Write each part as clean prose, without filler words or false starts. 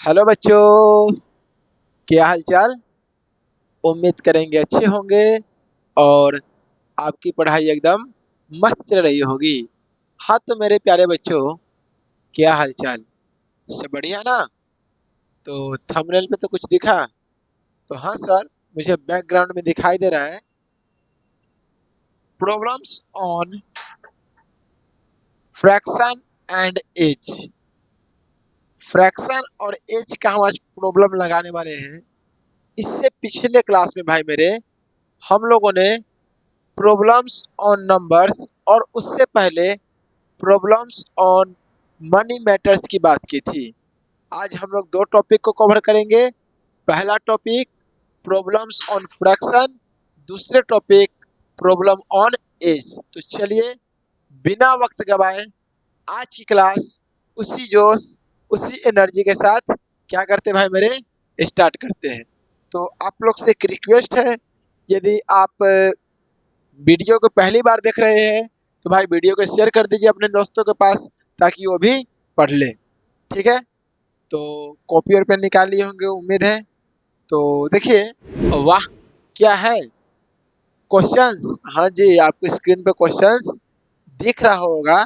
Hello बच्चों, क्या हाल चाल। उम्मीद करेंगे अच्छे होंगे और आपकी पढ़ाई एकदम मस्त चल रही होगी। हाँ तो मेरे प्यारे बच्चों, क्या हाल चाल, सब बढ़िया ना। तो थंबनेल पे तो कुछ दिखा। तो हाँ सर, मुझे बैकग्राउंड में दिखाई दे रहा है problems on fraction and age. Fraction और एज का हम आज प्रॉब्लम लगाने वाले हैं। इससे पिछले क्लास में भाई मेरे हम लोगों ने प्रॉब्लम्स ऑन नंबर्स और उससे पहले प्रॉब्लम्स ऑन मनी मैटर्स की बात की थी। आज हम लोग दो टॉपिक को कवर करेंगे। पहला टॉपिक प्रॉब्लम्स ऑन फ्रैक्शन, दूसरे टॉपिक प्रॉब्लम ऑन एज। तो चलिए बिना वक्त गवाए आज की क्लास उसी जोश उसी एनर्जी के साथ क्या करते हैं भाई मेरे, स्टार्ट करते हैं। तो आप लोग से एक रिक्वेस्ट है, यदि आप वीडियो को पहली बार देख रहे हैं तो भाई वीडियो को शेयर कर दीजिए अपने दोस्तों के पास ताकि वो भी पढ़ ले। ठीक है, तो कॉपी और पेन निकाल लिए होंगे उम्मीद है। तो देखिए, वाह क्या है क्वेश्चंस। हाँ जी, आपको स्क्रीन पे क्वेश्चंस दिख रहा होगा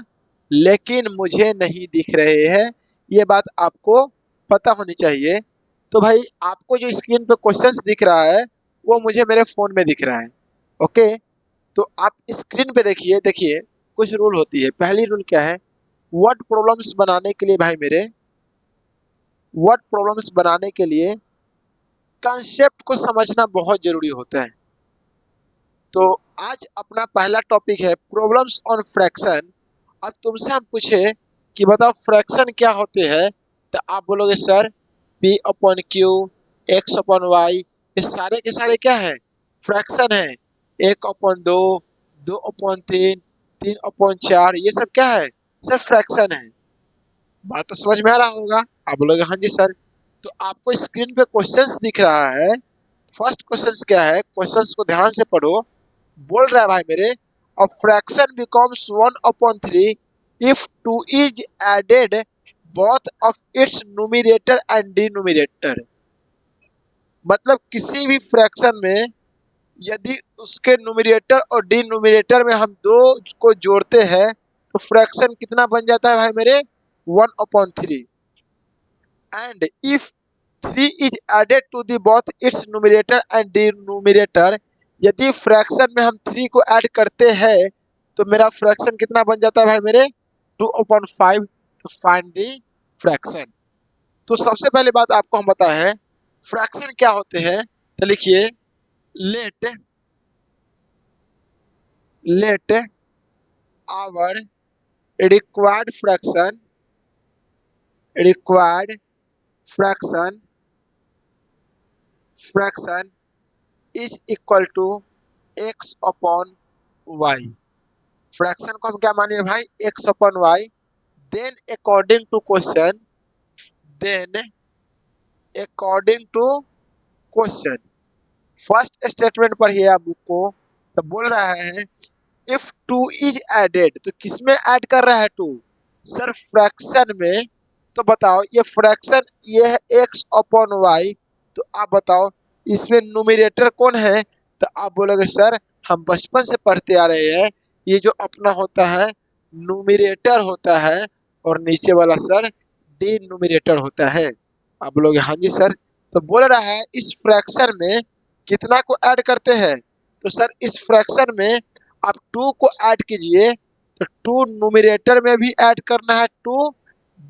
लेकिन मुझे नहीं दिख रहे हैं, ये बात आपको पता होनी चाहिए। तो भाई आपको जो स्क्रीन पे क्वेश्चंस दिख रहा है वो मुझे मेरे फोन में दिख रहा है। ओके, तो आप स्क्रीन पे देखिए। देखिए कुछ रूल होती है। पहली रूल क्या है, वर्ड प्रॉब्लम्स बनाने के लिए भाई मेरे, वर्ड प्रॉब्लम्स बनाने के लिए कंसेप्ट को समझना बहुत जरूरी होता है। तो आज अपना पहला टॉपिक है प्रॉब्लम्स ऑन फ्रैक्शन। अब तुमसे हम पूछे कि बताओ फ्रैक्शन क्या होते हैं, तो आप बोलोगे sir p upon q, x upon y, ये सारे के सारे क्या है, फ्रैक्शन है। एक अपॉन दो, दो अपॉन तीन, तीन अपॉन चार, ये सब क्या है, सब फ्रैक्शन है। बात तो समझ में आ रहा होगा। आप बोलोगे हाँ जी सर। तो आपको स्क्रीन पे क्वेश्चंस दिख रहा है। फर्स्ट क्वेश्चंस क्या है, क्वेश्चंस को ध्यान से पढ़ो। बोल रहा है भाई मेरे, a fraction becomes 1/3 if 2 is added both of its numerator and denominator। मतलब किसी भी फ्रैक्शन में यदि उसके न्यूमरेटर और डिनोमिनेटर में हम दो को जोड़ते हैं तो फ्रैक्शन कितना बन जाता है भाई मेरे, 1/3। And if 3 is added to the both its numerator and denominator, यदि फ्रैक्शन में हम 3 को ऐड करते हैं तो मेरा फ्रैक्शन कितना बन जाता है भाई मेरे, 2/5। तो फाइंड दी फ्रैक्शन। तो सबसे पहले बात आपको हम बताए हैं फ्रैक्शन क्या होते हैं। तो लिखिए, let let our required fraction, required fraction, fraction is equal to x upon y. Fraction को हम क्या मानिए भाई, x upon y. Then according to question, then according to question, first statement पढ़िए आप बुक को। तो बोल रहा है इफ टू इज एडेड, तो किसमें ऐड कर रहा है टू, सर फ्रैक्शन में। तो बताओ ये फ्रैक्शन ये है एक्स अपॉन वाई। तो आप बताओ इसमें न्यूमरेटर कौन है। तो आप बोलोगे सर हम बचपन से पढ़ते आ रहे हैं, ये जो अपना होता है न्यूमरेटर होता है और नीचे वाला सर डिनोमिनेटर होता है। आप बोलोगे हाँ जी सर। तो बोल रहा है इस फ्रैक्शन में कितना को ऐड करते हैं। तो सर इस फ्रैक्शन में आप टू को ऐड कीजिए। तो टू न्यूमरेटर में भी ऐड करना है, टू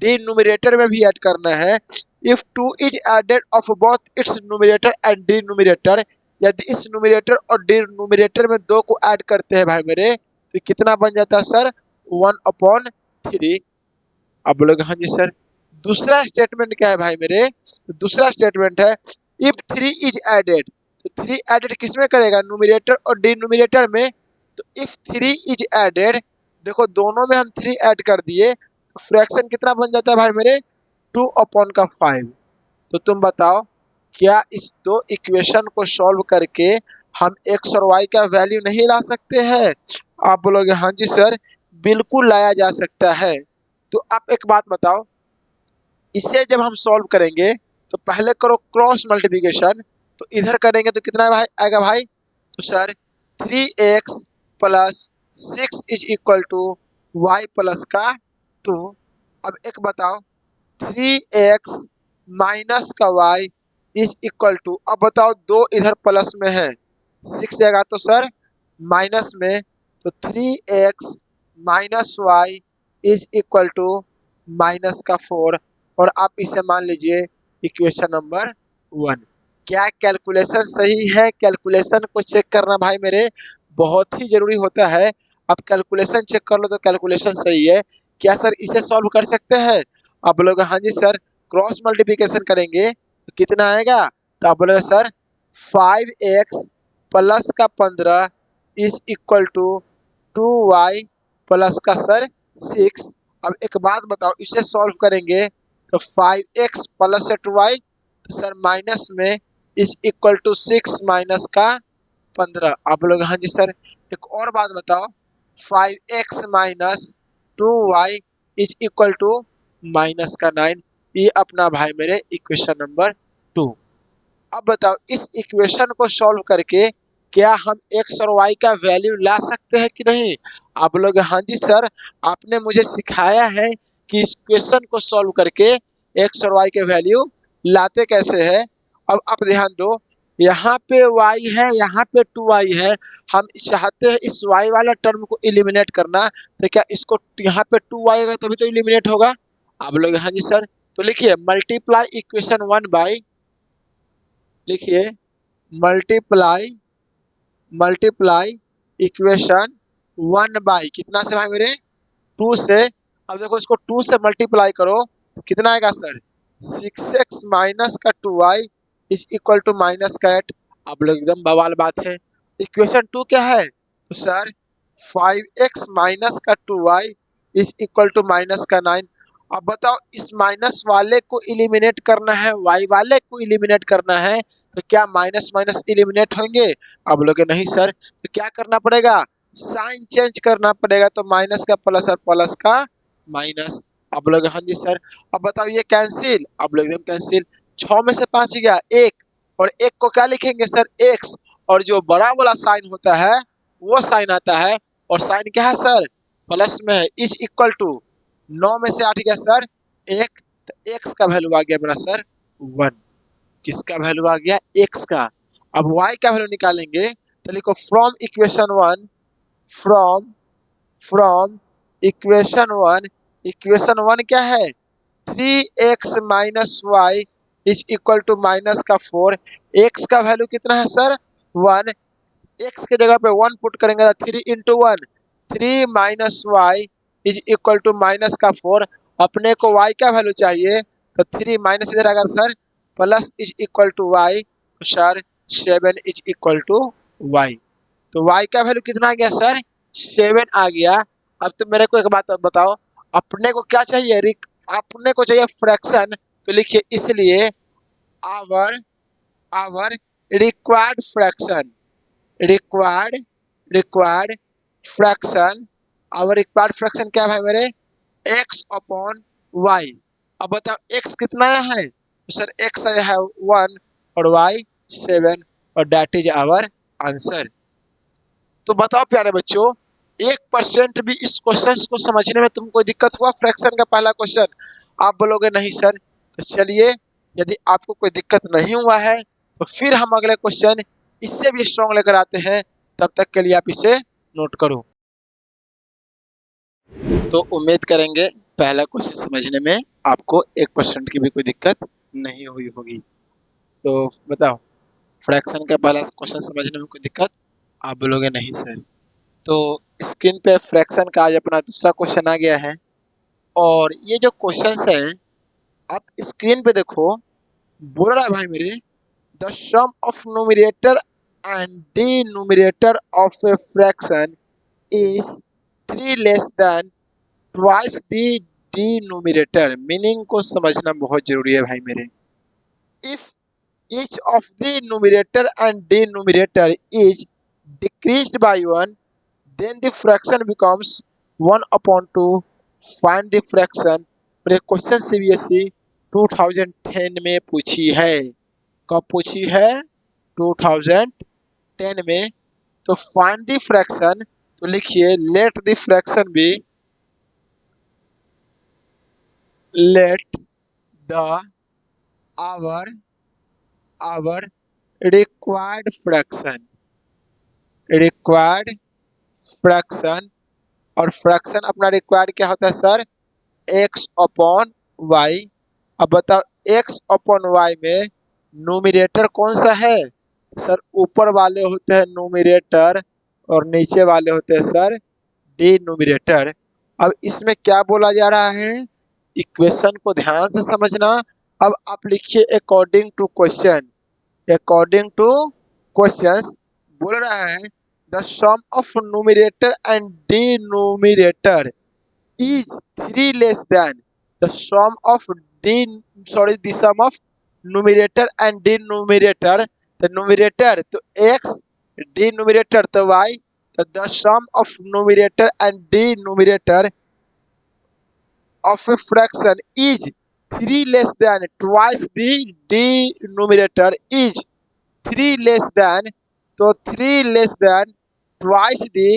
डिनोमिनेटर में भी ऐड करना है। If two is added of both its numerator and denominator, यदि इस न्यूमरेटर और डिनोमिनेटर में दो को ऐड करते हैं भाई मेरे तो कितना बन जाता है सर, 1/3। आप बोलोगे हाँ जी सर। दूसरा स्टेटमेंट क्या है भाई मेरे, तो दूसरा स्टेटमेंट है इफ 3 इज एडेड। तो 3 एडेड किसमें करेगा, न्यूमरेटर और डिनोमिनेटर में। तो इफ 3 इज एडेड, देखो दोनों में हम 3 ऐड कर दिए तो फ्रैक्शन कितना बन जाता है भाई मेरे, 2/5। तो तुम बताओ क्या इस दो इक्वेशन को सॉल्व करके हम एक्स और वाई का वैल्यू नहीं ला सकते हैं। आप बोलोगे हाँ जी सर, बिल्कुल लाया जा सकता है। तो आप एक बात बताओ, इसे जब हम सॉल्व करेंगे तो पहले करो क्रॉस मल्टीप्लिकेशन, तो इधर करेंगे तो कितना भाई आएगा भाई, तो sir 3x plus 6 is equal to y plus का 2। अब एक बताओ 3x माइनस का y इज इक्वल टू, अब बताओ दो इधर प्लस में है 6 जाएगा तो सर माइनस में, तो 3x minus y is equal to minus का 4। और आप इसे मान लीजिए इक्वेशन नंबर 1। क्या कैलकुलेशन सही है? कैलकुलेशन को चेक करना भाई मेरे बहुत ही जरूरी होता है। आप कैलकुलेशन चेक कर लो तो कैलकुलेशन सही है। क्या सर इसे सॉल्व कर सकते हैं? आप बोलोगे हाँ जी सर। क्रॉस मल्टीप्लिकेशन करेंगे तो कितना आएगा, तो आप बोलोगे सर 5x प्लस का 15 is equal to 2y plus का सर 6। अब एक बात बताओ, इसे सॉल्व करेंगे तो 5x प्लस 2y, तो सर माइनस में इज इक्वल टू 6 माइनस का 15। आप लोग हाँ जी सर। एक और बात बताओ, 5x minus 2y is equal to minus का 9। ये अपना भाई मेरे इक्वेशन नंबर 2। अब बताओ इस इक्वेशन को सॉल्व करके क्या हम x और y का वैल्यू ला सकते हैं कि नहीं? आप लोग हाँ जी सर। आपने मुझे सिखाया है कि इस क्वेश्चन को सॉल्व करके x और y के वैल्यू लाते कैसे हैं। अब आप ध्यान दो, यहाँ पे y है, यहाँ पे 2y है। हम चाहते हैं इस y वाला टर्म को एलिमिनेट करना, तो क्या इसको यहाँ पे 2y आएगा तभी तो एलिमिनेट होगा। आप लोग हाँ जी सर। तो लिखिए मल्टीप्लाई इक्वेशन 1 बाई, लिखिए मल्टीप्लाई मल्टीप्लाई इक्वेशन 1 बाई कितना से भाई मेरे 2 से। अब देखो इसको 2 से मल्टीप्लाई करो तो कितना आएगा सर 6x माइनस का 2y is equal to minus का 8। अब लोग एकदम बवाल बात है। इक्वेशन 2 क्या है, तो सर 5x माइनस का 2y is equal to minus का 9। अब बताओ इस माइनस वाले को एलिमिनेट करना है, y वाले को एलिमिनेट करना है, तो क्या माइनस माइनस एलिमिनेट होंगे? अब लोग नहीं सर। तो क्या करना पड़ेगा, साइन चेंज करना पड़ेगा, तो माइनस का प्लस और प्लस का माइनस। अब लोग हाँ जी सर। अब बताओ ये कैंसिल, अब लोग एकदम कैंसिल। 6 में से 5 गया 1, और 1 को क्या लिखेंगे सर x, और जो बड़ा वाला साइन होता है वो साइन आता है, और साइन क्या है सर प्लस में है, इज इक्वल टू 9 में से 8 गया सर 1, तो x का वैल्यू आ गया मेरा सर 1। किसका वैल्यू आ गया, x का। अब y का वैल्यू निकालेंगे तो लिखो from equation 1, from from equation 1 क्या है 3x minus y is equal to minus का 4। x का वैल्यू कितना है सर 1, x के जगह पे 1 पुट करेंगे तो 3 into 1, 3 minus y is equal to minus का 4। अपने को y का वैल्यू चाहिए, तो 3 माइनस इधर आएगा sir plus is equal to y, तो sir 7 is equal to y. तो y का वैल्यू कितना आ गया सर 7 आ गया। अब तो मेरे को एक बात बताओ, अपने को क्या चाहिए, अपने को चाहिए फ्रैक्शन, तो लिखिए इसलिए our our required fraction, required required fraction, our required fraction क्या है मेरे x अपॉन y। अब बताओ x कितना है, तो सर x आया है 1 और y 7, और दैट इज आवर आंसर। तो बताओ प्यारे बच्चों, 1% भी इस क्वेश्चन को समझने में तुमको दिक्कत हुआ? फ्रैक्शन का पहला क्वेश्चन आप बोलोगे नहीं सर। तो चलिए, यदि आपको कोई दिक्कत नहीं हुआ है तो फिर हम अगले क्वेश्चन इससे भी स्ट्रॉन्ग लेकर आते हैं। तब तक के लिए आप इसे नोट करो। तो उम्मीद करेंगे पहला क्वेश्चन समझने में आपको 1% की भी कोई दिक्कत नहीं हुई होगी। तो बताओ फ्रैक्शन का पहला क्वेश्चन समझने में कोई दिक्कत? आप बोलोगे नहीं सर। तो स्क्रीन पे फ्रैक्शन का आज अपना दूसरा क्वेश्चन आ गया है, और ये जो क्वेश्चन है आप स्क्रीन पे देखो, बोल रहा है भाई मेरे the sum of numerator and denominator of a fraction is 3 less than twice the denominator. Meaning को समझना बहुत जरूरी है भाई मेरे। If each of the numerator and denominator is decreased by 1, then the fraction becomes 1 upon 2. Find the fraction। Question CBSE 2010 में पूछी है। कब पूछी है? 2010 में। तो फाइंड द फ्रैक्शन, तो लिखिए let the fraction be, let the our required fraction, required fraction. और फ्रैक्शन अपना रिक्वायर्ड क्या होता है सर? X upon y. अब बताओ एक्स अपॉन वाई में न्यूमरेटर कौन सा है? सर ऊपर वाले होते हैं न्यूमरेटर और नीचे वाले होते हैं सर डिनोमिनेटर। अब इसमें क्या बोला जा रहा है? इक्वेशन को ध्यान से समझना। अब आप लिखिए according to question, according to question बोल रहा है the sum of numerator and denominator is 3 less than the sum of the sum of numerator and denominator, the numerator तो x, denominator तो y, तो the sum of numerator and denominator of a fraction is 3 less than twice the denominator is 3 less than, तो 3 less than twice the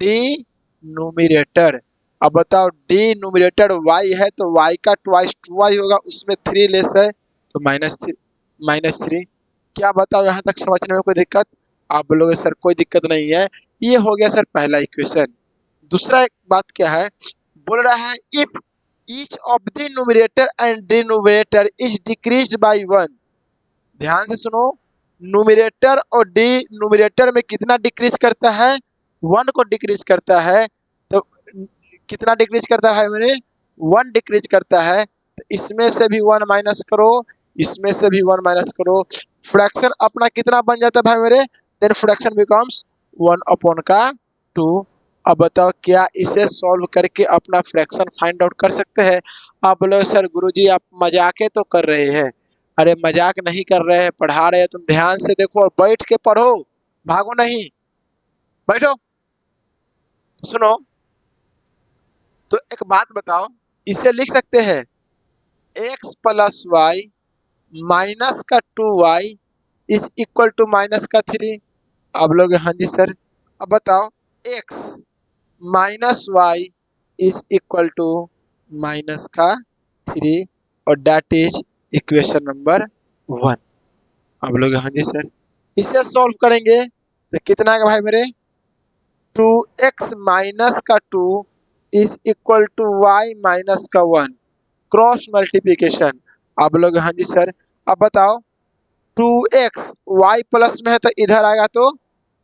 denominator। अब बताओ denominator y है तो y का twice 2y होगा, उसमें 3 लेस है तो -3। क्या बताओ यहाँ तक समझने में कोई दिक्कत? आप बोलोगे सर कोई दिक्कत नहीं है। ये हो गया सर पहला इक्वेशन। दूसरा एक बात क्या है, बोल रहा है if each of the numerator and denominator is decreased bye 1। ध्यान से सुनो, न्यूमरेटर और डिनोमिनेटर में कितना डिक्रीज करता है? 1 को डिक्रीज करता है। तो कितना डिक्रीज करता है मेरे? 1 डिक्रीज करता है। तो इसमें से भी 1 माइनस करो, इसमें से भी 1 माइनस करो। फ्रैक्शन अपना कितना बन जाता है भाई मेरे? देन फ्रैक्शन बिकम्स 1 अपॉन का 2। अब बताओ क्या इसे सॉल्व करके अपना फ्रैक्शन फाइंड आउट कर सकते हैं? आप बोलो सर गुरुजी आप मजाके तो कर रहे हैं। अरे मजाक नहीं कर रहे हैं, पढ़ा रहे हैं। तुम ध्यान से देखो और बैठ के पढ़ो, भागो नहीं, बैठो सुनो। तो एक बात बताओ, इसे लिख सकते हैं x प्लस वाई माइनस का 2y is equal to minus का 3। अब लोग हाँ जी सर। अब बताओ x minus y is equal to minus का 3 और डेट इज इक्वेशन नंबर 1। अब लोग हाँ जी सर। इसे सॉल्व करेंगे तो कितना आएगा भाई मेरे? 2x माइनस का 2 is equal to y minus का 1, क्रॉस मल्टीप्लिकेशन। आप लोग हाँ जी सर। अब बताओ 2x y प्लस में है तो इधर आएगा तो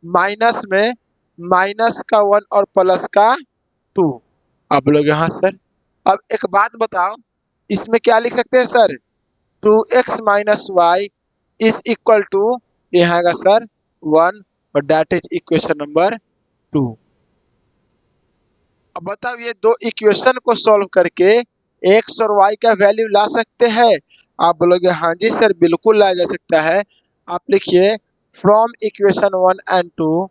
माइनस में माइनस का 1 और प्लस का 2। आप लोग हाँ सर। अब एक बात बताओ, इसमें क्या लिख सकते हैं sir? 2x minus y is equal to, यहाँ आएगा सर 1 और डेट इज इक्वेशन नंबर 2। अब बताओ ये दो इक्वेशन को सॉल्व करके x और y का वैल्यू ला सकते हैं? आप बोलोगे हाँ जी सर बिल्कुल लाया जा सकता है। आप लिखिए from equation 1 and 2,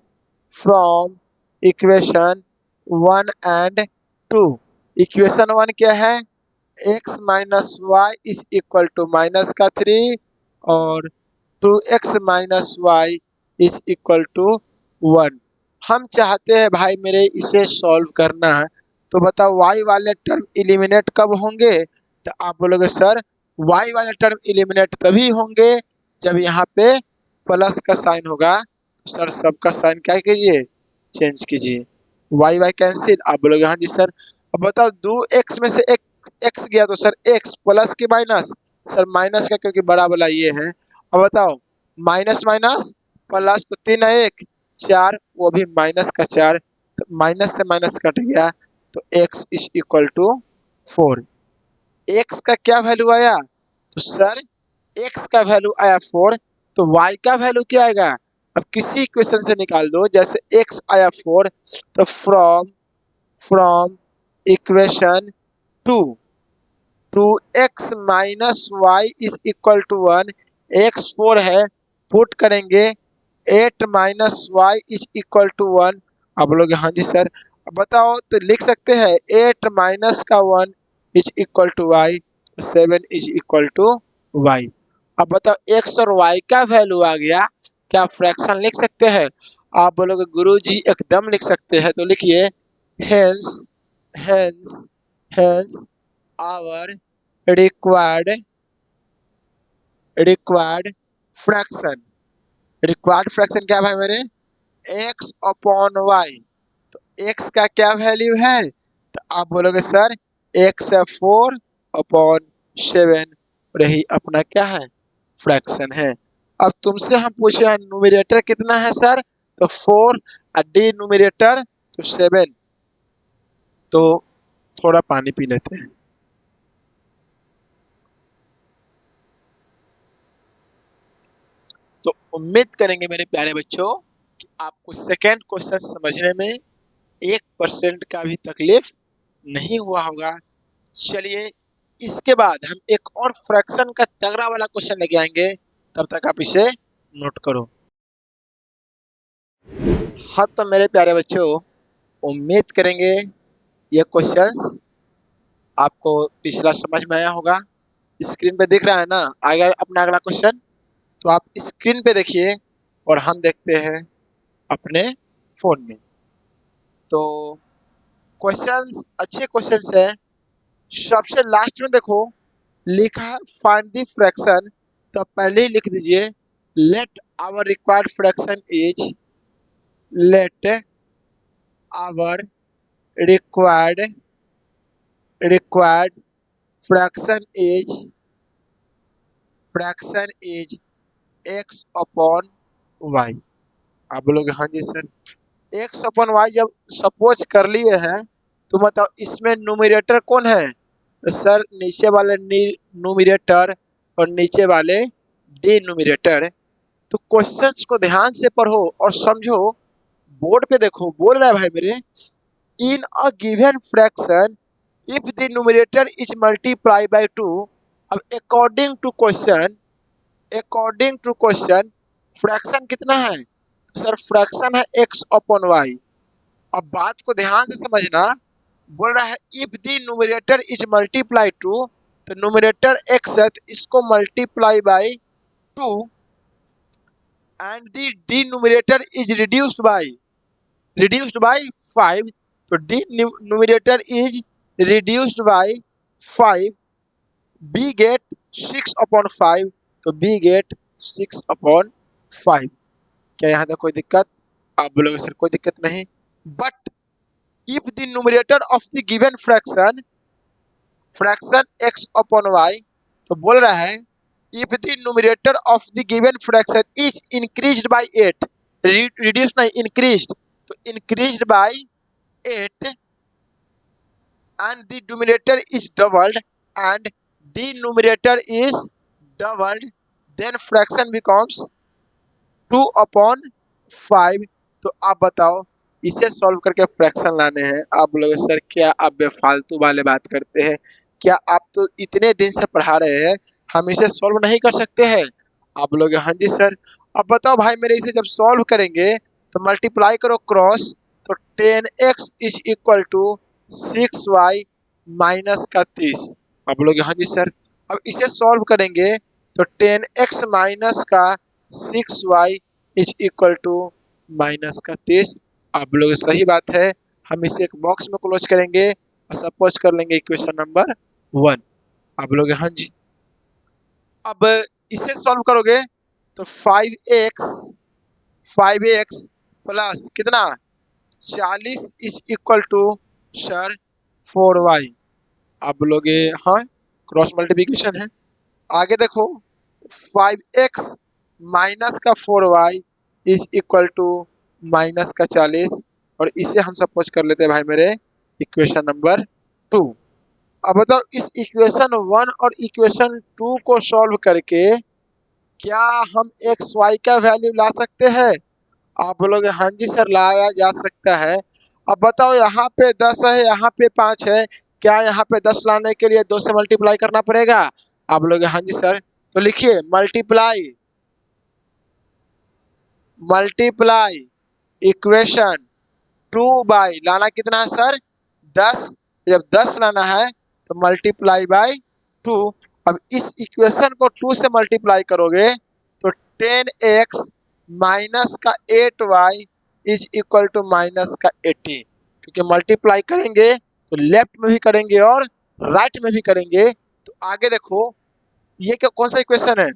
from equation 1 and 2। Equation 1 क्या है? x minus y is equal to minus का 3 और 2x minus y is equal to 1। हम चाहते हैं भाई मेरे इसे सॉल्व करना, तो बताओ y वाले टर्म एलिमिनेट कब होंगे? तो आप बोलोगे सर y वाले टर्म एलिमिनेट तभी होंगे जब यहाँ पे प्लस का साइन होगा। तो सर सबका साइन क्या कीजिए? चेंज कीजिए। y cancel. आप बोलोगे हाँ जी सर। अब बताओ 2x में से एक x गया तो सर x प्लस की माइनस, सर माइनस का क्योंकि बड़ा वाला ये है। अब बताओ माइनस माइनस प्लस, तो 3 है 1 4, वो भी माइनस का 4, तो माइनस से माइनस कट गया तो x is equal to 4। x का क्या वैल्यू आया? तो सर x का वैल्यू आया 4, तो y का वैल्यू क्या आएगा? अब किसी इक्वेशन से निकाल दो। जैसे x आया 4 तो from equation 2 2x minus y is equal to 1, x 4 है, पुट करेंगे 8 minus y is equal to 1। आप बोलोगे हाँ जी सर। अब बताओ तो लिख सकते हैं 8 माइनस का 1 is equal to y. 7 is equal to y. अब बताओ एक्स और वाई का वैल्यू आ गया, क्या फ्रैक्शन लिख सकते हैं? आप बोलोगे गुरुजी एकदम लिख सकते हैं, तो लिखिए hence hence hence our required required fraction. Required fraction क्या भाई मेरे? X upon y. तो एक्स का क्या वैल्यू है? तो आप बोलोगे सर एक्स है 4/7, और यही अपना क्या है? फ्रैक्शन है। अब तुमसे हम पूछे हैं न्यूमरेटर कितना है सर? तो 4 और डिनोमिनेटर तो 7। तो थोड़ा पानी पी लेते हैं। तो उम्मीद करेंगे मेरे प्यारे बच्चों कि आपको सेकेंड क्वेश्चन समझने में 1% का भी तकलीफ नहीं हुआ होगा। चलिए इसके बाद हम एक और फ्रैक्शन का तगड़ा वाला क्वेश्चन लेके आएंगे, तब तक आप इसे नोट करो। हाँ तो मेरे प्यारे बच्चों, उम्मीद करेंगे ये क्वेश्चंस आपको पिछला समझ में आया होगा। स्क्रीन पे दिख रहा है ना अगर अपना अगला क्वेश्चन? तो आप स्क्रीन पे देखिए और हम देखते हैं अपने फोन में। तो क्वेश्चंस अच्छे क्वेश्चंस है। सबसे लास्ट में देखो लिखा है फाइंड द फ्रैक्शन, तो पहले ही लिख दीजिए let our required fraction is let our required required fraction is x upon y. आप बोलोगे हाँ जी सर, एक्स अपॉन वाई जब सपोज कर लिए हैं तो बताओ इसमें न्यूमरेटर कौन है? तो सर नीचे वाले न्यूमरेटर और नीचे वाले डिनोमिनेटर। तो क्वेश्चंस को ध्यान से पढ़ो और समझो। बोर्ड पे देखो बोल रहा है भाई मेरे, in a given fraction if the numerator is multiply by 2। अब अकॉर्डिंग टू क्वेश्चन फ्रैक्शन कितना है? तो सर फ्रैक्शन है एक्स अपॉन वाई। अब बात को ध्यान से समझना। बोल रहा है if the numerator is multiply 2, तो न्यूमरेटर एक्स है तो इसको multiply by 2, and the denominator is reduced by 5। तो denominator is reduced by 5, we get 6/5। तो बी गेट 6/5। क्या यहाँ तक कोई दिक्कत? आप बोलोगे सर कोई दिक्कत नहीं। But if the numerator of the given fraction x upon y, तो बोल रहा है if the numerator of the given fraction is increased by 8, reduce नहीं इंक्रीज्ड, तो increased by 8 and the denominator is doubled and denominator is doubled, then fraction becomes 2/5। तो आप बताओ इसे सॉल्व करके फ्रैक्शन लाने हैं। आप बोलोगे सर क्या आप बेफालतू वाले बात करते हैं? क्या आप तो इतने दिन से पढ़ा रहे हैं, हम इसे सॉल्व नहीं कर सकते हैं? आप बोलोगे हाँ जी सर। अब बताओ भाई मेरे, इसे जब सॉल्व करेंगे तो मल्टीप्लाई करो क्रॉस, तो 10x is equal to 6y minus का 30। आप बोलोगे हाँ जी सर। अब इसे सॉल्व करेंगे तो 10x माइनस का 6y is equal to minus का 30। आप लोग सही बात है। हम इसे एक बॉक्स में क्लोज करेंगे और सपोज कर लेंगे इक्वेशन नंबर 1। आप लोग हाँ जी। अब इसे सॉल्व करोगे तो 5x प्लस कितना 40 is equal to sir 4y। आप बोलोगे हाँ क्रॉस मल्टीप्लिकेशन है। आगे देखो 5x माइनस का 4y is equal to minus का 40, और इसे हम सपोज कर लेते हैं भाई मेरे इक्वेशन नंबर 2। अब बताओ इस इक्वेशन 1 और इक्वेशन 2 को सॉल्व करके क्या हम एक्स वाई का वैल्यू ला सकते हैं? आप बोलोगे हाँ जी सर लाया जा सकता है। अब बताओ यहाँ पे 10 है यहाँ पे 5 है, क्या यहाँ पे 10 लाने के लिए 2 से मल्टीप्लाई करना पड़ेगा? आप बोलोगे हाँ जी सर। तो लिखिए मल्टीप्लाई इक्वेशन 2 बाई लाना कितना है सर 10। जब 10 लाना है तो मल्टीप्लाई बाय 2। अब इस इक्वेशन को 2 से मल्टीप्लाई करोगे तो 10x माइनस का 8y is equal to minus का 80। क्योंकि मल्टीप्लाई करेंगे तो लेफ्ट में भी करेंगे और राइट में भी करेंगे। तो आगे देखो ये क्या कौन सा इक्वेशन है,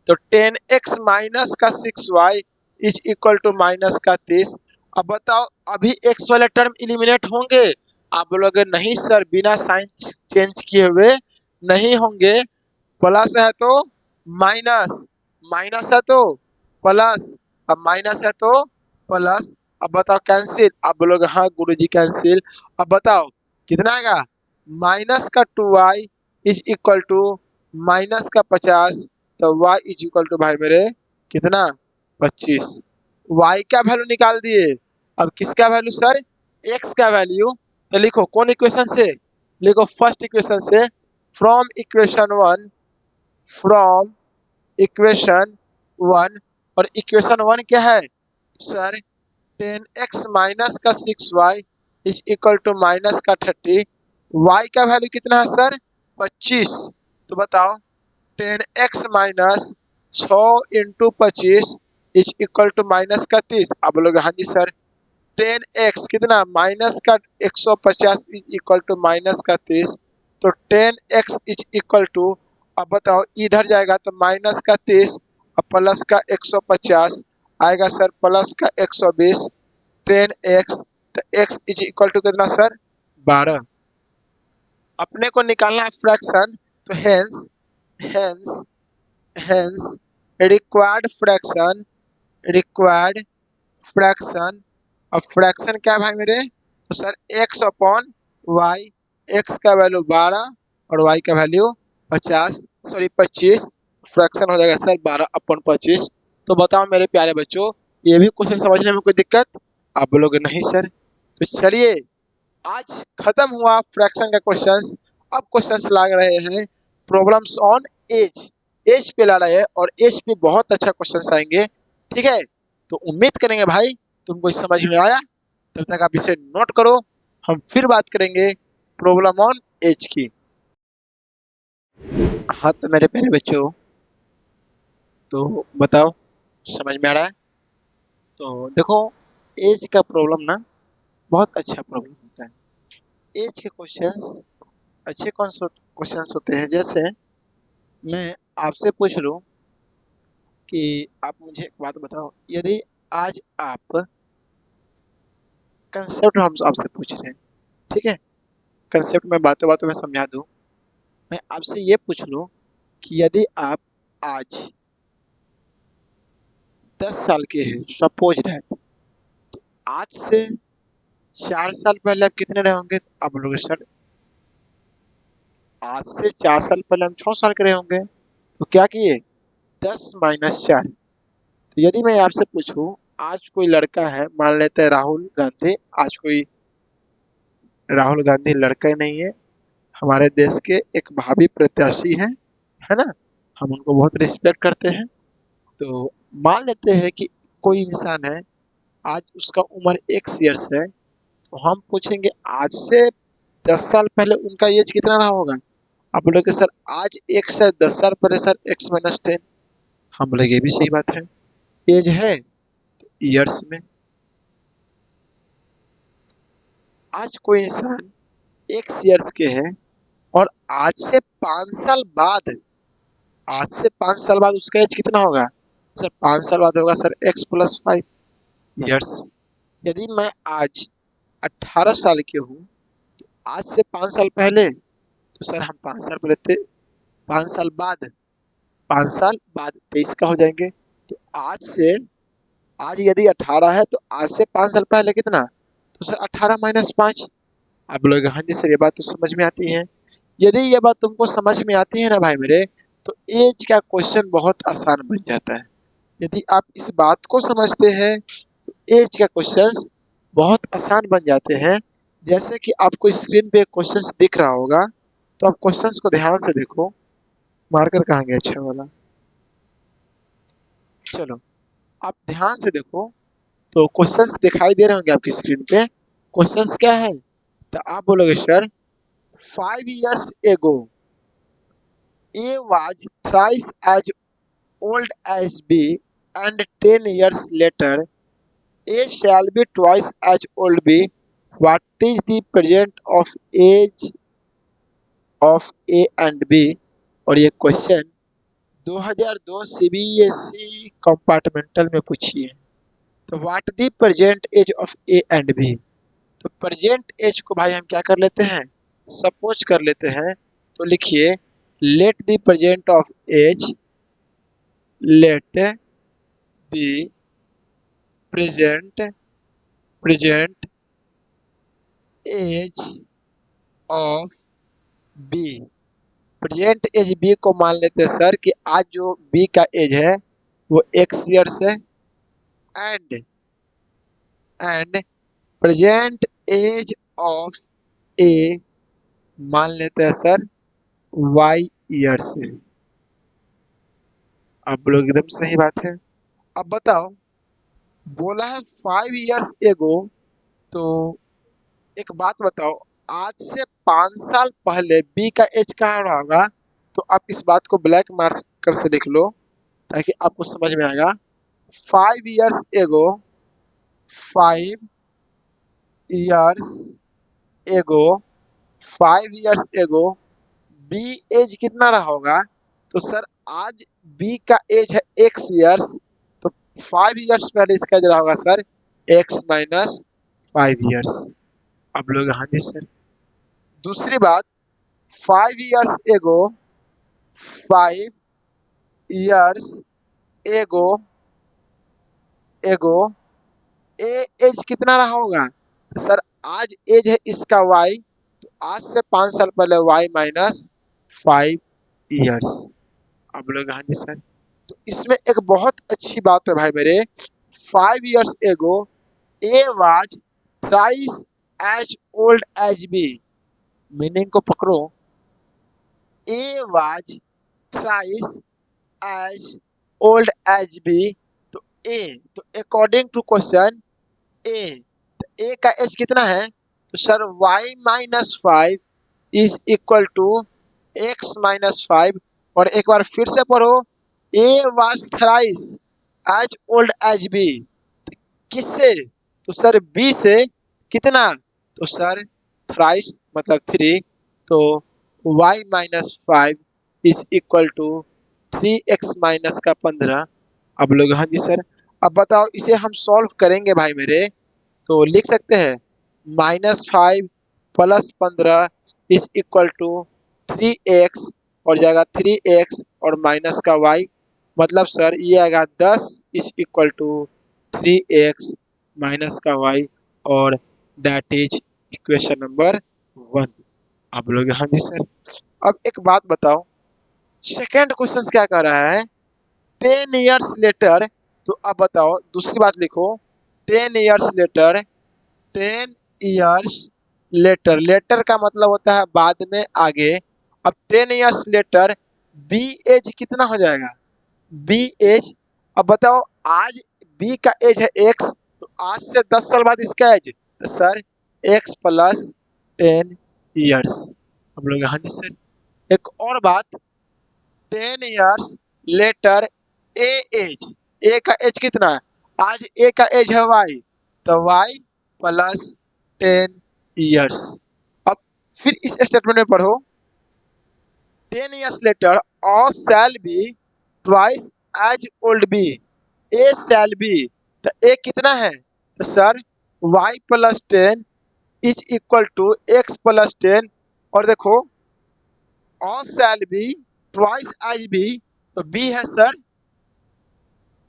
तो 10x माइनस का 6y is equal to minus का 30। अब बताओ अभी x वाले टर्म इलिमिनेट होंगे? आप बोलोगे नहीं सर, बिना साइन चेंज किए हुए नहीं होंगे। प्लस है तो माइनस, माइनस है तो प्लस, अब माइनस है तो प्लस। अब बताओ कैंसिल, आप बोलोगे हाँ गुरुजी कैंसिल। अब बताओ कितना आएगा, माइनस का 2y is equal to minus का 50। तो y इज इक्वल टू भाई मेरे कितना, 25। y का वैल्यू निकाल दिए। अब किसका वैल्यू सर, x का वैल्यू। तो लिखो कौन इक्वेशन से, लिखो फर्स्ट इक्वेशन से, फ्रॉम इक्वेशन 1, फ्रॉम इक्वेशन 1। और इक्वेशन 1 क्या है सर, 10x माइनस का 6y is equal to minus का 30। y का वैल्यू कितना है सर, 25। तो बताओ 10x minus 6 into 25 is equal to minus का 30। आप लोग हाँ जी सर, 10x कितना माइनस का 150 इज इक्वल टू माइनस का 30। तो 10x इज इक्वल टू, अब बताओ इधर जाएगा तो माइनस का 30 और प्लस का 150 आएगा सर, प्लस का 120। 10x, तो x इज इक्वल टू कितना सर, 12। अपने को निकालना है फ्रैक्शन, तो hence hence hence required fraction, required fraction. अब फ्रैक्शन क्या है भाई मेरे, तो sir x upon y, x का वैल्यू 12 और y का वैल्यू 50, सॉरी 25। फ्रैक्शन हो जाएगा सर 12 अपॉन 25। तो बताओ मेरे प्यारे बच्चों, ये भी क्वेश्चन समझने में कोई दिक्कत? आप बोलोगे नहीं सर। तो चलिए आज खत्म हुआ फ्रैक्शन का क्वेश्चंस। अब क्वेश्चंस लाग रहे हैं प्रॉब्लम्स ऑन एज, एज पे ला रहे हैं और एज पे बहुत अच्छा क्वेश्चंस आएंगे। ठीक है, तो उम्मीद करेंगे भाई तुमको समझ में आया। तब तक आप इसे नोट करो, हम फिर बात करेंगे प्रॉब्लम ऑन एज की। हाँ तो मेरे प्यारे बच्चों, तो बताओ समझ में आ रहा है? तो देखो एज का प्रॉब्लम ना बहुत अच्छा प्रॉब्लम होता है। एज के क्वेश्चंस अच्छे कौन से क्वेश्चंस होते हैं, जैसे मैं आपसे पूछ लूं कि आप मुझे एक बात बताओ, यदि आज आप कंसेप्ट हम आपसे पूछ रहे हैं, ठीक है, कंसेप्ट में बातों बातों में समझा दूं। मैं आपसे ये पूछ लूं कि यदि आप आज 10 साल के हैं, सपोज दैट, आज से 4 साल पहले आप कितने रहे होंगे? आप बोलोगे सर आज से 4 साल पहले हम 6 साल के रहे होंगे। तो क्या किए, 10 माइनस 4। तो यदि मैं आपसे पूछूं आज कोई लड़का है, मान लेते हैं राहुल गांधी, आज कोई राहुल गांधी लड़का नहीं है, हमारे देश के एक भावी प्रत्याशी हैं, है ना, हम उनको बहुत रिस्पेक्ट करते हैं। तो मान लेते हैं कि कोई इंसान है, आज उसका उम्र x ईयर्स है, तो हम पूछेंगे आज से 10 साल पहले उनका एज कितना रहा होगा? आप बोलोगे सर आज एक से 10 साल पहले सर x माइनस 10। हम बोलेंगे ये भी सही बात है, एज है ईयर्स में। आज कोई इंसान x ईयर्स के है और आज से 5 साल बाद, आज से 5 साल बाद उसका एज कितना होगा सर? 5 साल बाद होगा सर x+5 ईयर्स। यदि मैं आज 18 साल के हूँ, आज से 5 साल पहले, तो सर हम 5 साल पहले थे, 5 साल बाद, 5 साल बाद 23 का हो जाएंगे। तो आज से, आज यदि 18 है तो आज से 5 साल पहले कितना, तो सर 18 - 5। आप लोग हाँ जी सर ये बात तो समझ में आती है। यदि ये बात तुमको समझ में आती है ना भाई मेरे, तो एज का क्वेश्चन बहुत आसान बन जाता है। यदि आप इस बात को समझते हैं तो एज का क्वेश्चन बहुत आसान बन जाते हैं। जैसे कि आपको स्क्रीन पे क्वेश्चन दिख रहा होगा, तो आप क्वेश्चंस को ध्यान से देखो। मार्कर कहाँ गया अच्छा वाला, चलो आप ध्यान से देखो। तो क्वेश्चंस दिखाई दे रहे होंगे आपकी स्क्रीन पे। क्वेश्चंस क्या है, तो आप बोलोगे sir 5 years ago, A was thrice as old as B, and 10 years later A shall be twice as old B. What is the present of age of A and B? और ये question 2002 CBSE compartmental में पूछी है। तो what the present age of A and B. तो present age को भाई हम क्या कर लेते हैं, सपोज कर लेते हैं। तो लिखिए let the present of age, let the present present age of B. Present age B को मान लेते हैं सर कि आज जो बी का एज है वो एक्स ईयर्स है, एंड प्रेजेंट एज ऑफ ए मान लेते हैं सर वाई ईयर्स है। आप लोग एकदम सही बात है। अब बताओ, बोला है 5 years एगो, तो एक बात बताओ, आज से 5 साल पहले बी का एज क्या रहा होगा। तो आप इस बात को ब्लैक मार्कर से लिख लो ताकि आपको समझ में आएगा। 5 years एगो, 5 years एगो, 5 years एगो बी एज कितना रहा होगा। तो सर आज बी का एज है एक्स ईयर्स, तो 5 years पहले इसका एज रहा होगा सर x - 5 years। अब लोग हाँ जी सर। दूसरी बात, 5 years एगो, 5 years एगो एगो ए एज कितना रहा होगा। तो सर आज एज है इसका y, तो आज से 5 साल पहले y - 5 years। अब लोग हाँ जी सर। तो इसमें एक बहुत अच्छी बात है भाई मेरे, 5 years ago A was thrice as old as B. Meaning को पकड़ो, A was thrice as old as B. तो ए, तो अकॉर्डिंग टू क्वेश्चन ए, तो ए का एज कितना है। तो sir y - 5 is equal to x - 5। और एक बार फिर से पढ़ो, A was thrice as old as B. किससे। तो सर बी से। कितना। तो सर थ्राइस मतलब 3। तो y - 5 is equal to 3x minus का 15। अब लोग हाँ जी सर। अब बताओ इसे हम सॉल्व करेंगे भाई मेरे, तो लिख सकते हैं -5 plus 15 is equal to 3x, और जाएगा 3x और माइनस का y। मतलब सर ये आएगा 10 is equal to 3x minus का y, और दैट इज इक्वेशन नंबर 1। आप लोग हाँ जी सर। अब एक बात बताओ, सेकेंड क्वेश्चन क्या कर रहा है, 10 years लेटर। तो अब बताओ दूसरी बात लिखो, 10 years later, 10 years later, later का मतलब होता है बाद में, आगे। अब 10 years लेटर बी एज कितना हो जाएगा, बी एज। अब बताओ आज बी का एज है एक्स, तो आज से 10 साल बाद इसका एज, तो सर एक्स प्लस 10 years। हम लोग हाँ जी सर। एक और बात, 10 years लेटर ए एज, ए का एज कितना है, आज ए का एज है वाई, तो वाई प्लस 10 years। अब फिर इस स्टेटमेंट में पढ़ो, 10 years later or shall be twice as old B, A shall be। तो ए कितना है, तो sir y plus 10 is equal to x plus 10। और देखो और shall be twice as b, तो b है सर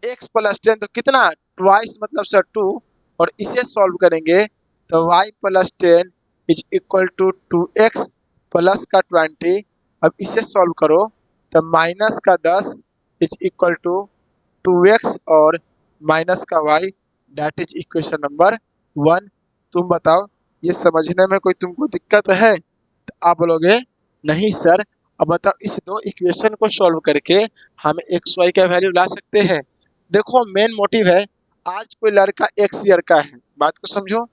x प्लस 10, तो कितना ट्वाइस मतलब सर 2। और इसे सॉल्व करेंगे तो y plus 10 is equal to 2x plus का 20। अब इसे सॉल्व करो तो माइनस का 10 इज इक्वल टू 2x और माइनस का y, that is equation number 1। तुम बताओ ये समझने में कोई तुमको दिक्कत है। तो आप बोलोगे नहीं सर। अब बताओ इस दो इक्वेशन को सॉल्व करके हम एक्स वाई का वैल्यू ला सकते हैं। देखो मेन मोटिव है, आज कोई लड़का एक्स ईयर का है, बात को समझो।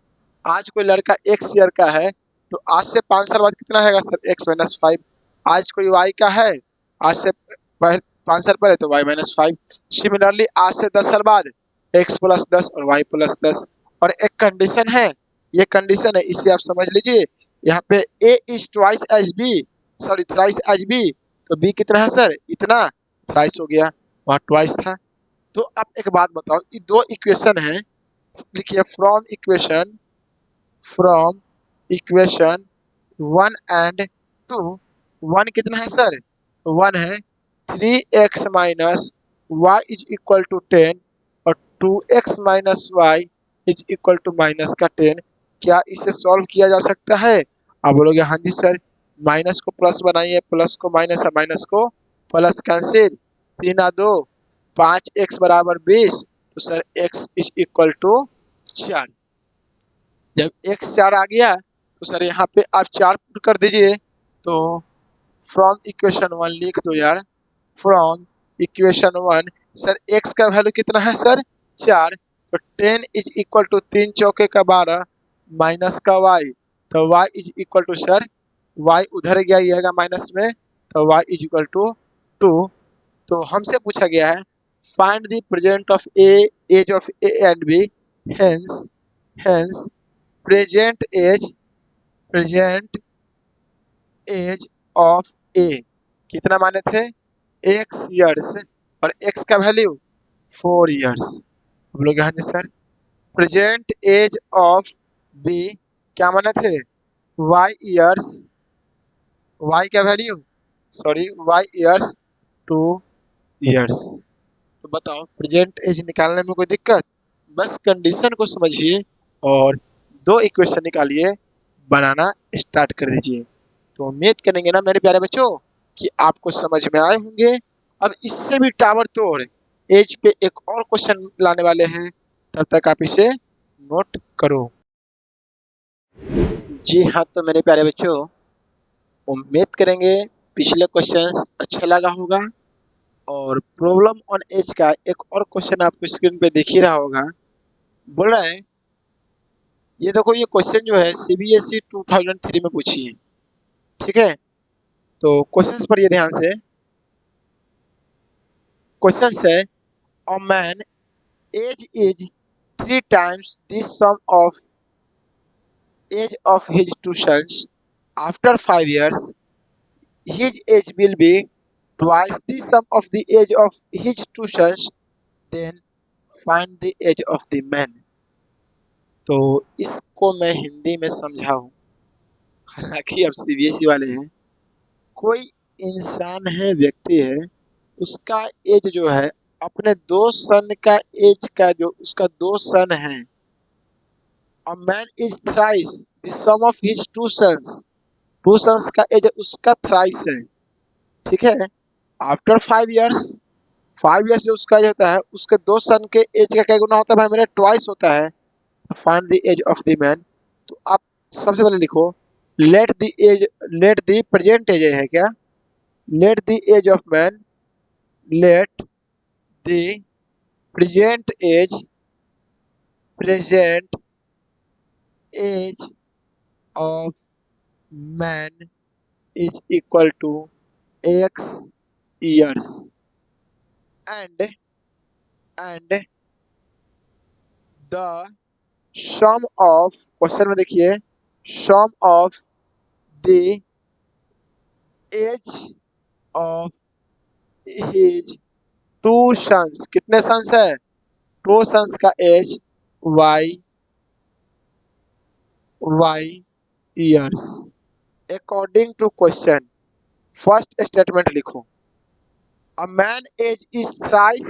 आज कोई लड़का एक्स ईयर का है, तो आज से 5 साल बाद कितना रहेगा सर x - 5। आज कोई y का है, आज से पहले 5 साल पहले तो y-5। सिमिलरली आज से 10 साल बाद x प्लस 10 और y प्लस 10। और एक कंडीशन है, ये कंडीशन है, इसे आप समझ लीजिए। यहाँ पे a is twice as b, sorry thrice as b, तो b कितना है सर, इतना, थ्राइस हो गया, वहाँ ट्वाइस था। तो अब एक बात बताओ, ये दो इक्वेशन है, लिखिए फ्रॉम इक्वेशन 1 एंड 2। 1 कितना है सर, 1 है 3x minus y is equal to 10 और 2x minus y is equal to minus का 10। क्या इसे सॉल्व किया जा सकता है? आप बोलोगे हाँ जी सर, माइनस को प्लस बनाइए, प्लस को माइनस और माइनस को प्लस, कैंसिल, 3 2 5x बराबर 20, तो sir x is equal to 4। जब x 4 आ गया तो सर यहाँ पे आप 4 पुट कर दीजिए, तो फ्रॉम इक्वेशन 1 लिख दो यार, फ्रॉम इक्वेशन 1 सर x का वैल्यू कितना है सर, 4, तो 10 इज इक्वल टू 3 चौके का 12 माइनस का y, तो y is equal to sir, y उधर गया ये आएगा माइनस में, तो y इज इक्वल टू 2। तो हमसे पूछा गया है find the present of A, age of A and B, hence hence present age of A कितना माने थे, x ईयर्स, और x का वैल्यू 4 ईयर्स। हम लोग यहाँ sir present age of B क्या माने थे, y ईयर्स, y का value, sorry y years 2 years. तो बताओ प्रेजेंट एज निकालने में कोई दिक्कत? बस कंडीशन को समझिए और दो इक्वेशन निकालिए, बनाना स्टार्ट कर दीजिए। तो उम्मीद करेंगे ना मेरे प्यारे बच्चों कि आपको समझ में आए होंगे। अब इससे भी टावर तोड़ एज पे एक और क्वेश्चन लाने वाले हैं, तब तक आप इसे नोट करो। जी हाँ, तो मेरे प्यारे बच्चों उम्मीद करेंगे पिछले क्वेश्चन अच्छा लगा होगा, और प्रॉब्लम ऑन एज का एक और क्वेश्चन आपको स्क्रीन पे दिख ही रहा होगा। बोल रहा है, ये देखो ये क्वेश्चन जो है सीबीएसई 2003 में पूछी है, ठीक है। तो क्वेश्चन पढ़िए ध्यान से। क्वेश्चन है a man age is 3 times the sum of age of his two sons. After 5 years his age will be twice the sum of the age of his two sons. Then find the age of the man. तो इसको मैं हिंदी में समझाऊं, हालांकि अब CBSE वाले हैं, कोई इंसान है, व्यक्ति है, उसका एज जो है अपने दो सन का एज का, जो उसका दो सन है, a man is thrice the sum of his two sons, two sons का एज उसका थ्राइस है, ठीक है। आफ्टर 5 इयर्स, 5 इयर्स जो उसका एज होता है, उसके दो सन के एज का क्या गुना होता है भाई मेरे, ट्वाइस होता है। Find the age of the man. तो आप सबसे पहले लिखो let the age, let the present age है क्या, let the age of man, let the present age, present age of man is equal to x years and the sum of, question में देखिए, sum of the age of his two sons, कितने sons है, two sons का age y years according to question। First statement लिखो, a man age is thrice,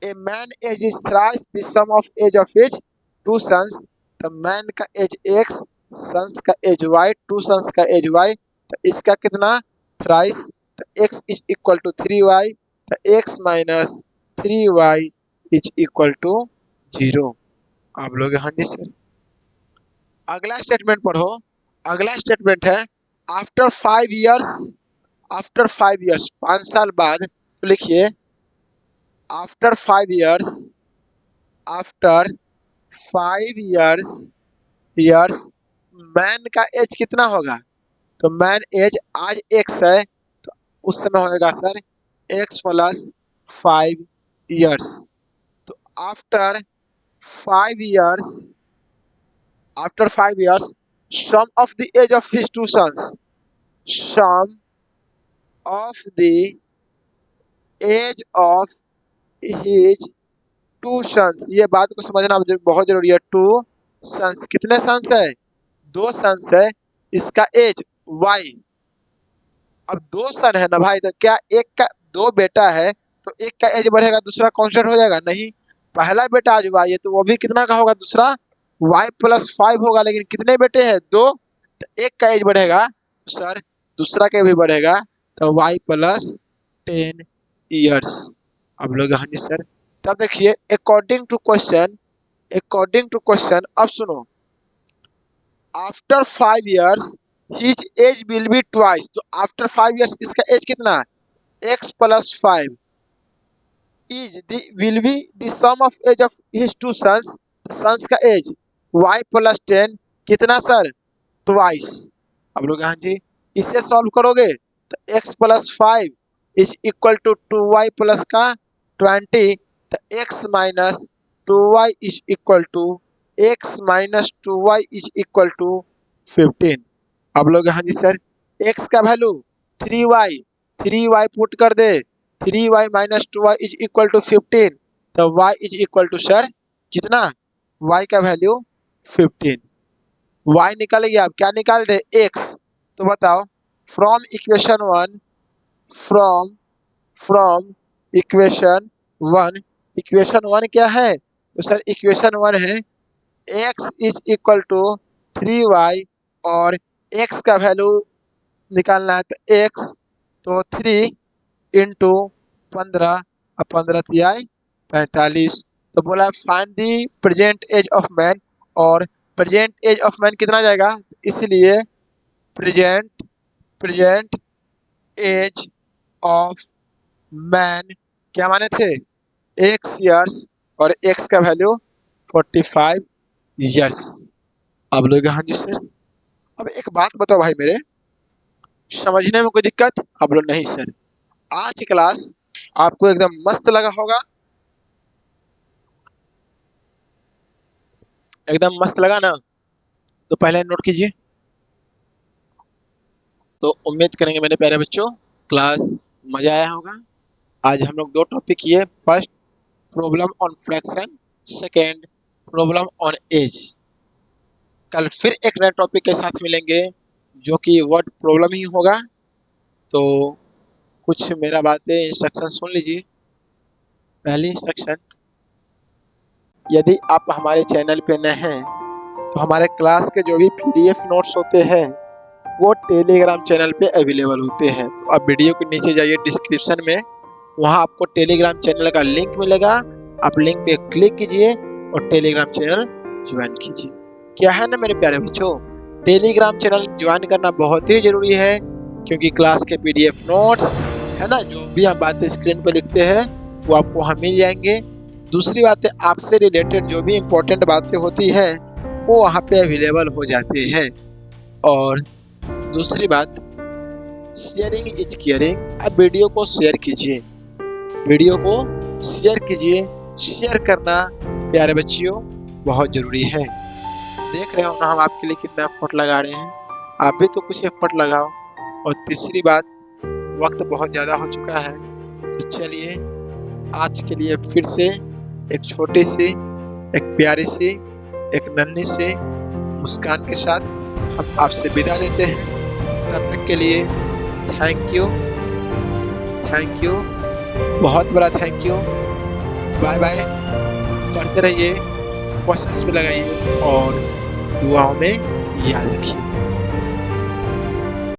a man age is thrice the sum of age of his two sons। तो man का as x, sons का age y, to sons का age y, तो इसका कितना, thrice, तो x is equal to 3y, तो x माइनस 3y इज इक्वल टू 0। आप लोग हाँ जी सर। अगला स्टेटमेंट पढ़ो, अगला स्टेटमेंट है आफ्टर 5 इयर्स, आफ्टर 5 इयर्स 5 साल बाद, तो लिखिए after 5 years, after 5 years man का एज कितना होगा, तो मैन एज आज x है, तो उस समय होएगा सर x प्लस 5 years। तो after 5 years, sum of the age of his two sons, sum of the age of his two sons, ये बात को समझना बहुत जरूरी है। टू सन्स, कितने सन्स है? दो सन्स है। इसका एज वाई, अब दो सन है ना भाई, तो क्या एक का दो बेटा है तो एक का एज बढ़ेगा दूसरा कांस्टेंट हो जाएगा? नहीं, पहला बेटा आज वाई है तो वो भी कितना का होगा? दूसरा वाई प्लस 5 होगा। लेकिन कितने बेटे हैं? दो, तो एक का एज बढ़ेगा सर, दूसरा का भी बढ़ेगा, तो वाई प्लस 10 ईयर्स। अब लोग हाँ जी सर, तब देखिए अकॉर्डिंग टू क्वेश्चन, अब सुनो, after 5 years his age will be twice. तो आफ्टर 5 years इसका एज कितना? x plus 5 is will be the sum of age of his two sons, sons का एज y प्लस 10 कितना sir? Twice. अब लोग हाँ जी इसे सॉल्व करोगे तो x plus 5 is equal to 2y plus का 20, तो x minus 2y is equal to 15। अब लोग हाँ जी सर x का वैल्यू 3y पुट कर दे, 3y minus 2y is equal to 15, तो y is equal to sir कितना? y का वैल्यू 15। y निकाल गया, अब क्या निकाल दे? x। तो बताओ फ्रॉम इक्वेशन इक्वेशन वन क्या है? तो सर इक्वेशन वन है x is equal to 3y और x का वैल्यू निकालना है, तो x तो 3 इंटू 15, 15 तिहाई 45। तो बोला find the present age of man, और प्रेजेंट एज ऑफ मैन कितना जाएगा? इसलिए प्रेजेंट एज ऑफ मैन क्या माने थे? x ईयर्स, और x का वैल्यू 45 ईयर्स। अब लोग हाँ जी सर, अब एक बात बताओ भाई मेरे, समझने में कोई दिक्कत? अब लोग नहीं सर, आज की क्लास आपको एकदम मस्त लगा होगा, एकदम मस्त लगा ना? तो पहले नोट कीजिए। तो उम्मीद करेंगे मेरे प्यारे बच्चों क्लास मजा आया होगा। आज हम लोग दो टॉपिक किए, first problem on fraction, second problem on age. कल फिर एक नए टॉपिक के साथ मिलेंगे जो कि वर्ड प्रॉब्लम ही होगा। तो कुछ मेरा बातें इंस्ट्रक्शन सुन लीजिए। पहली इंस्ट्रक्शन, यदि आप हमारे चैनल पे नए हैं तो हमारे क्लास के जो भी PDF नोट्स होते हैं वो टेलीग्राम चैनल पे अवेलेबल होते हैं। तो आप वीडियो के नीचे जाइए डिस्क्रिप्शन में, वहाँ आपको टेलीग्राम चैनल का लिंक मिलेगा, आप लिंक पे क्लिक कीजिए और टेलीग्राम चैनल ज्वाइन कीजिए। क्या है ना मेरे प्यारे बच्चों, टेलीग्राम चैनल ज्वाइन करना बहुत ही जरूरी है, क्योंकि क्लास के PDF नोट्स है ना, जो भी हम बातें स्क्रीन पे लिखते हैं वो आपको वहाँ मिल जाएंगे। दूसरी बात है, आपसे रिलेटेड जो भी इम्पोर्टेंट बातें होती है वो वहाँ पे अवेलेबल हो जाते हैं। और दूसरी बात, शेयरिंग इज केयरिंग। आप वीडियो को शेयर कीजिए, शेयर करना प्यारे बच्चियों बहुत जरूरी है। देख रहे हो ना हम आपके लिए कितना एफर्ट लगा रहे हैं, आप भी तो कुछ एफर्ट लगाओ। और तीसरी बात, वक्त बहुत ज़्यादा हो चुका है, तो चलिए आज के लिए फिर से एक छोटी सी, एक प्यारी सी, एक नन्ही सी मुस्कान के साथ हम आपसे विदा लेते हैं। तब तक के लिए थैंक यू, बहुत बड़ा थैंक यू। बाय बाय, पढ़ते रहिए, क्वेश्चंस भी लगाइए और दुआओं में याद रखिए।